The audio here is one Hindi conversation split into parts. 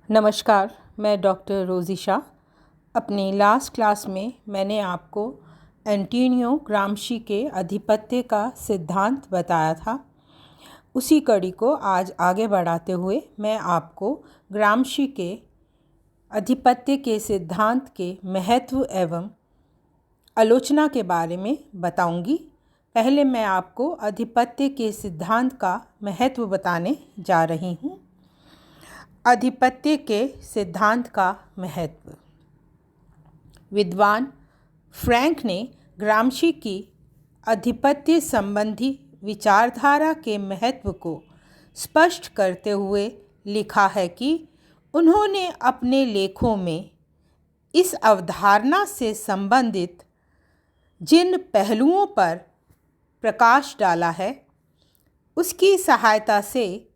नमस्कार, मैं डॉक्टर रोज़ी शाह। अपनी लास्ट क्लास में मैंने आपको एंटोनियो ग्राम्शी के आधिपत्य का सिद्धांत बताया था। उसी कड़ी को आज आगे बढ़ाते हुए मैं आपको ग्राम्शी के आधिपत्य के सिद्धांत के महत्व एवं आलोचना के बारे में बताऊंगी। पहले मैं आपको आधिपत्य के सिद्धांत का महत्व बताने जा रही हूँ। आधिपत्य के सिद्धांत का महत्व। विद्वान फ्रैंक ने ग्राम्शी की आधिपत्य संबंधी विचारधारा के महत्व को स्पष्ट करते हुए लिखा है कि उन्होंने अपने लेखों में इस अवधारणा से संबंधित जिन पहलुओं पर प्रकाश डाला है उसकी सहायता से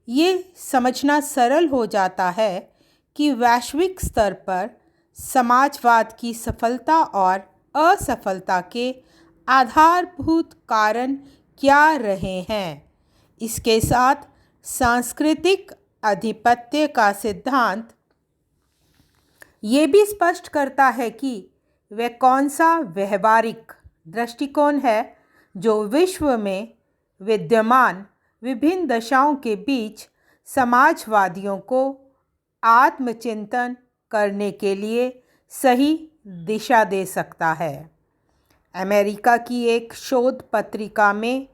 ये समझना सरल हो जाता है कि वैश्विक स्तर पर समाजवाद की सफलता और असफलता के आधारभूत कारण क्या रहे हैं। इसके साथ सांस्कृतिक आधिपत्य का सिद्धांत ये भी स्पष्ट करता है कि वह कौन सा व्यवहारिक दृष्टिकोण है जो विश्व में विद्यमान विभिन्न दशाओं के बीच समाजवादियों को आत्मचिंतन करने के लिए सही दिशा दे सकता है। अमेरिका की एक शोध पत्रिका में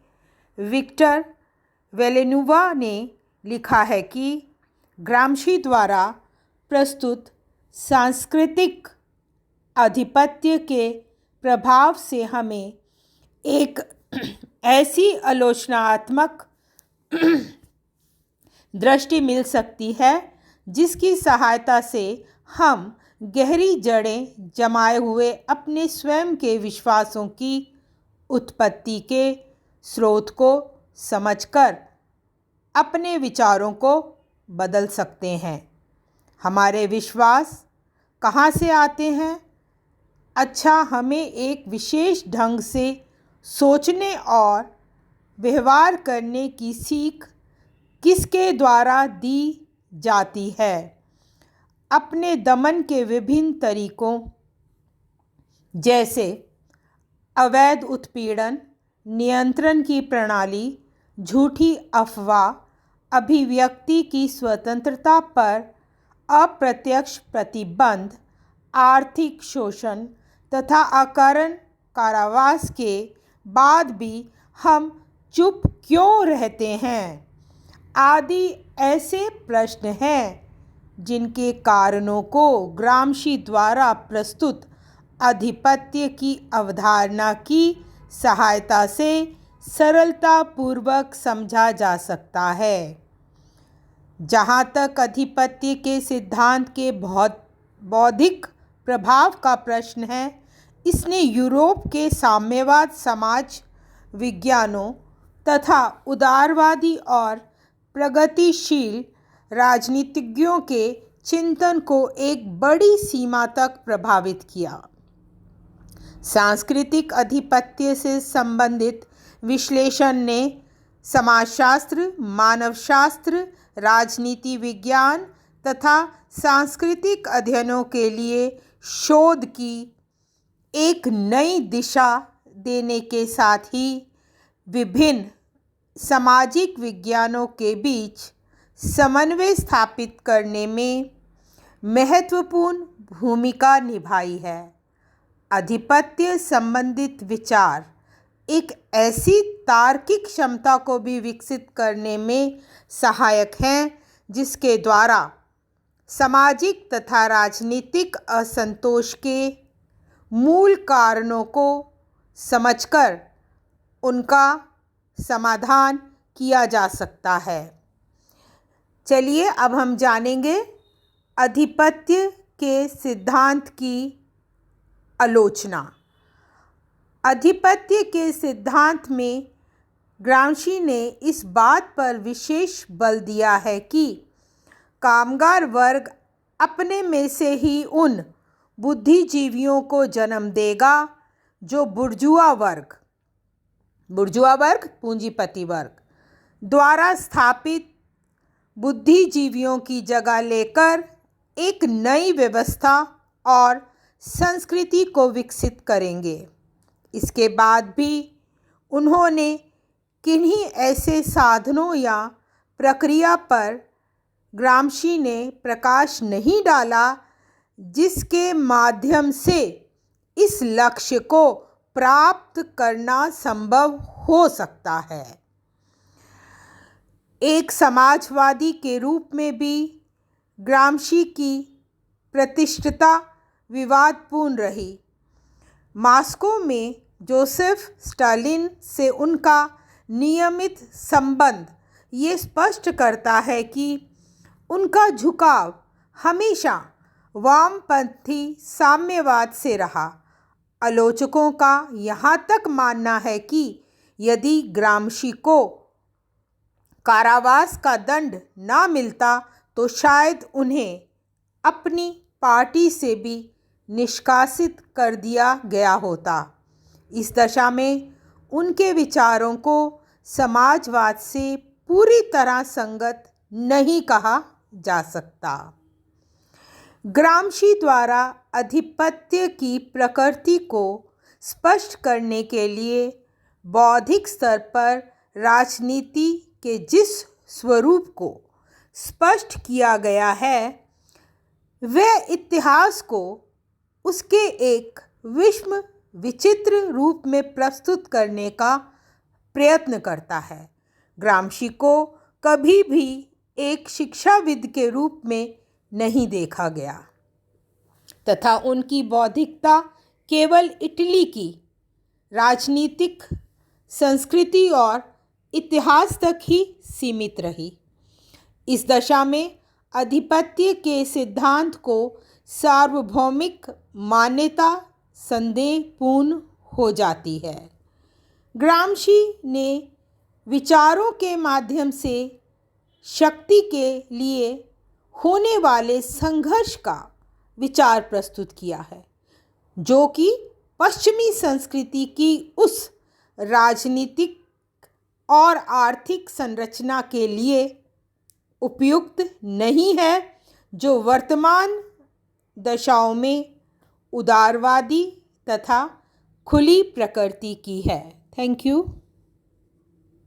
विक्टर वेलेनुवा ने लिखा है कि ग्राम्शी द्वारा प्रस्तुत सांस्कृतिक आधिपत्य के प्रभाव से हमें एक ऐसी आलोचनात्मक दृष्टि मिल सकती है जिसकी सहायता से हम गहरी जड़ें जमाए हुए अपने स्वयं के विश्वासों की उत्पत्ति के स्रोत को समझकर अपने विचारों को बदल सकते हैं। हमारे विश्वास कहाँ से आते हैं? अच्छा, हमें एक विशेष ढंग से सोचने और व्यवहार करने की सीख किसके द्वारा दी जाती है? अपने दमन के विभिन्न तरीकों जैसे अवैध उत्पीड़न, नियंत्रण की प्रणाली, झूठी अफवाह, अभिव्यक्ति की स्वतंत्रता पर अप्रत्यक्ष प्रतिबंध, आर्थिक शोषण तथा अकारण कारावास के बाद भी हम चुप क्यों रहते हैं आदि ऐसे प्रश्न हैं जिनके कारणों को ग्राम्शी द्वारा प्रस्तुत आधिपत्य की अवधारणा की सहायता से सरलतापूर्वक समझा जा सकता है। जहाँ तक आधिपत्य के सिद्धांत के बौद्धिक प्रभाव का प्रश्न है, इसने यूरोप के साम्यवाद समाज विज्ञानों तथा उदारवादी और प्रगतिशील राजनीतिज्ञों के चिंतन को एक बड़ी सीमा तक प्रभावित किया। सांस्कृतिक आधिपत्य से संबंधित विश्लेषण ने समाजशास्त्र, मानवशास्त्र, राजनीति विज्ञान तथा सांस्कृतिक अध्ययनों के लिए शोध की एक नई दिशा देने के साथ ही विभिन्न सामाजिक विज्ञानों के बीच समन्वय स्थापित करने में महत्वपूर्ण भूमिका निभाई है। आधिपत्य संबंधित विचार एक ऐसी तार्किक क्षमता को भी विकसित करने में सहायक हैं जिसके द्वारा सामाजिक तथा राजनीतिक असंतोष के मूल कारणों को समझकर उनका समाधान किया जा सकता है। चलिए अब हम जानेंगे आधिपत्य के सिद्धांत की आलोचना। आधिपत्य के सिद्धांत में ग्राम्शी ने इस बात पर विशेष बल दिया है कि कामगार वर्ग अपने में से ही उन बुद्धिजीवियों को जन्म देगा जो बुर्जुआ वर्ग पूंजीपति वर्ग द्वारा स्थापित बुद्धिजीवियों की जगह लेकर एक नई व्यवस्था और संस्कृति को विकसित करेंगे। इसके बाद भी उन्होंने किन्हीं ऐसे साधनों या प्रक्रिया पर ग्रामशी ने प्रकाश नहीं डाला जिसके माध्यम से इस लक्ष्य को प्राप्त करना संभव हो सकता है। एक समाजवादी के रूप में भी ग्रामशी की प्रतिष्ठा विवादपूर्ण रही। मॉस्को में जोसेफ स्टालिन से उनका नियमित संबंध ये स्पष्ट करता है कि उनका झुकाव हमेशा वामपंथी साम्यवाद से रहा। आलोचकों का यहाँ तक मानना है कि यदि ग्रामशी को कारावास का दंड ना मिलता तो शायद उन्हें अपनी पार्टी से भी निष्कासित कर दिया गया होता। इस दशा में उनके विचारों को समाजवाद से पूरी तरह संगत नहीं कहा जा सकता। ग्रामशी द्वारा आधिपत्य की प्रकृति को स्पष्ट करने के लिए बौद्धिक स्तर पर राजनीति के जिस स्वरूप को स्पष्ट किया गया है वह इतिहास को उसके एक विचित्र रूप में प्रस्तुत करने का प्रयत्न करता है। ग्रामशी को कभी भी एक शिक्षाविद के रूप में नहीं देखा गया तथा उनकी बौद्धिकता केवल इटली की राजनीतिक संस्कृति और इतिहास तक ही सीमित रही। इस दशा में आधिपत्य के सिद्धांत को सार्वभौमिक मान्यता संदेहपूर्ण हो जाती है। ग्रामशी ने विचारों के माध्यम से शक्ति के लिए होने वाले संघर्ष का विचार प्रस्तुत किया है जो कि पश्चिमी संस्कृति की उस राजनीतिक और आर्थिक संरचना के लिए उपयुक्त नहीं है जो वर्तमान दशाओं में उदारवादी तथा खुली प्रकृति की है। Thank you.